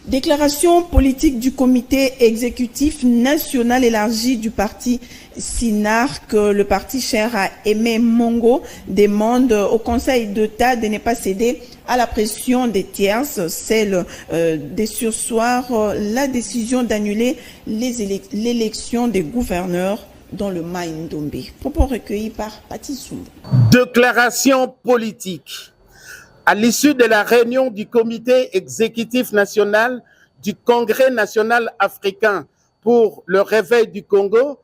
Déclaration politique du comité exécutif national élargi du parti SINARC. Le parti cher à Aimé Mongo demande au Conseil d'État de ne pas céder à la pression des tierces, celle des sursoirs, la décision d'annuler l'élection des gouverneurs dans le Mai-Ndombe. Propos recueillis par Pati Soumbo. Déclaration politique. À l'issue de la réunion du comité exécutif national du Congrès national africain pour le réveil du Congo,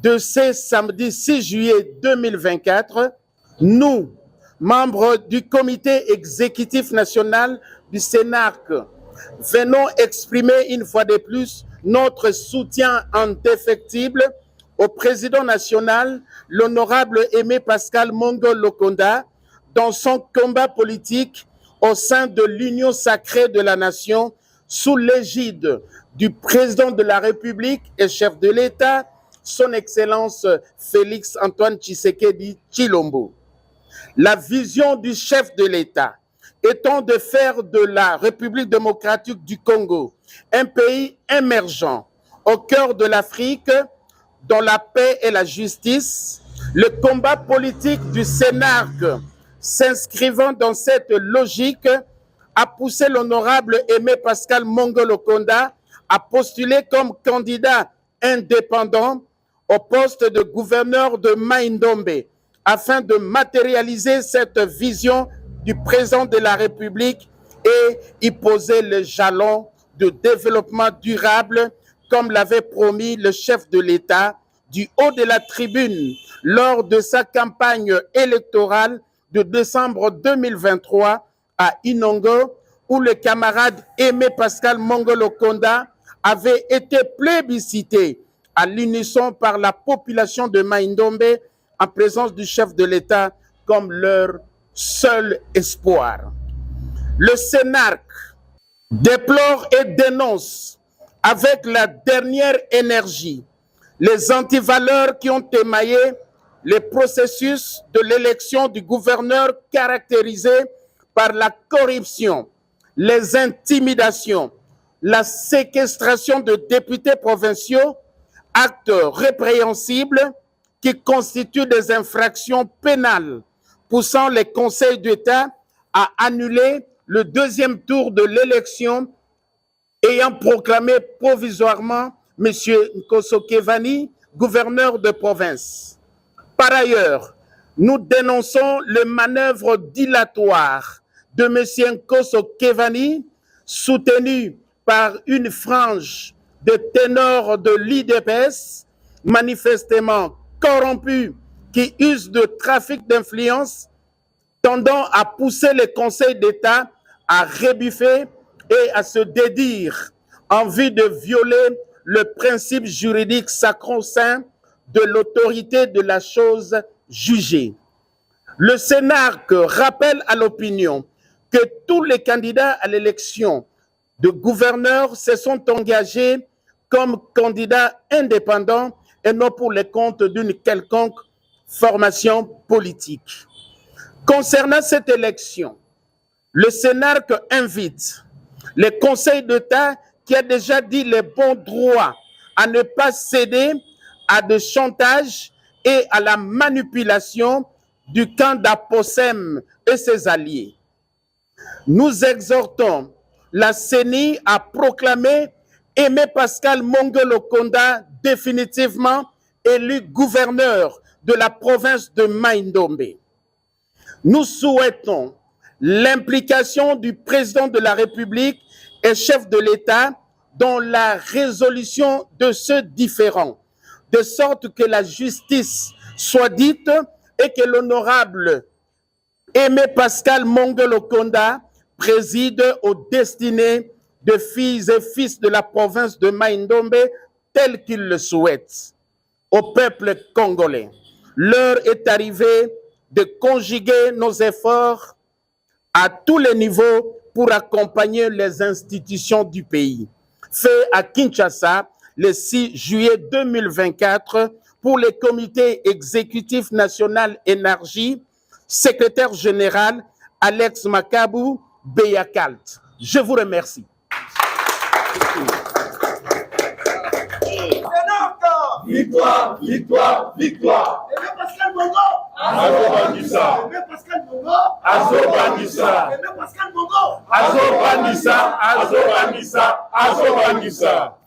de ce samedi 6 juillet 2024, nous, membres du comité exécutif national du SINARC, venons exprimer une fois de plus notre soutien indéfectible au président national, l'honorable Aimé Pascal Mongo Lokonda, dans son combat politique au sein de l'Union sacrée de la nation, sous l'égide du président de la République et chef de l'État, son Excellence Félix Antoine Tshisekedi Tshilombo. La vision du chef de l'État étant de faire de la République démocratique du Congo un pays émergent au cœur de l'Afrique, dans la paix et la justice, le combat politique du SINARC s'inscrivant dans cette logique a poussé l'honorable Aimé Pascal Mongo Lokonda à postuler comme candidat indépendant au poste de gouverneur de Mai-Ndombe afin de matérialiser cette vision du président de la République et y poser le jalon de développement durable comme l'avait promis le chef de l'État du haut de la tribune lors de sa campagne électorale de décembre 2023 à Inongo, où le camarade Aimé Pascal Mongo Lokonda avait été plébiscité à l'unisson par la population de Mai-Ndombe en présence du chef de l'État comme leur seul espoir. Le SINARC déplore et dénonce avec la dernière énergie les antivaleurs qui ont émaillé le processus de l'élection du gouverneur caractérisé par la corruption, les intimidations, la séquestration de députés provinciaux, actes répréhensibles qui constituent des infractions pénales, poussant les conseils d'État à annuler le deuxième tour de l'élection ayant proclamé provisoirement M. Nkoso Kevani, gouverneur de province. Par ailleurs, nous dénonçons les manœuvres dilatoires de M. Nkoso Kevani, soutenu par une frange de ténors de l'IDPS, manifestement corrompus, qui usent de trafic d'influence, tendant à pousser les conseils d'État à rebuffer et à se dédire en vue de violer le principe juridique sacro-saint de l'autorité de la chose jugée. Le SINARC rappelle à l'opinion que tous les candidats à l'élection de gouverneur se sont engagés comme candidats indépendants et non pour le compte d'une quelconque formation politique. Concernant cette élection, le SINARC invite le Conseil d'État qui a déjà dit les bons droits à ne pas céder à des chantages et à la manipulation du camp d'Aposem et ses alliés. Nous exhortons la CENI à proclamer Aimé Pascal Mongo Lokonda définitivement élu gouverneur de la province de Mai-Ndombe. Nous souhaitons l'implication du président de la République et chef de l'État dans la résolution de ce différend, de sorte que la justice soit dite et que l'honorable Aimé Pascal Mongo Lokonda préside aux destinées de filles et fils de la province de Mai-Ndombe tel qu'il le souhaite. Au peuple congolais, l'heure est arrivée de conjuguer nos efforts à tous les niveaux pour accompagner les institutions du pays. Fait à Kinshasa le 6 juillet 2024 pour le comité exécutif national énergie, secrétaire général Alex Makabou Beyakalt. Je vous remercie. Victoire, victoire, victoire. Aimé Pascal Bongo. Azobandisa. Aimé Pascal Bongo. Azobandisa. Aimé Pascal Bongo. Azobandisa. Azobandisa. Azobandisa.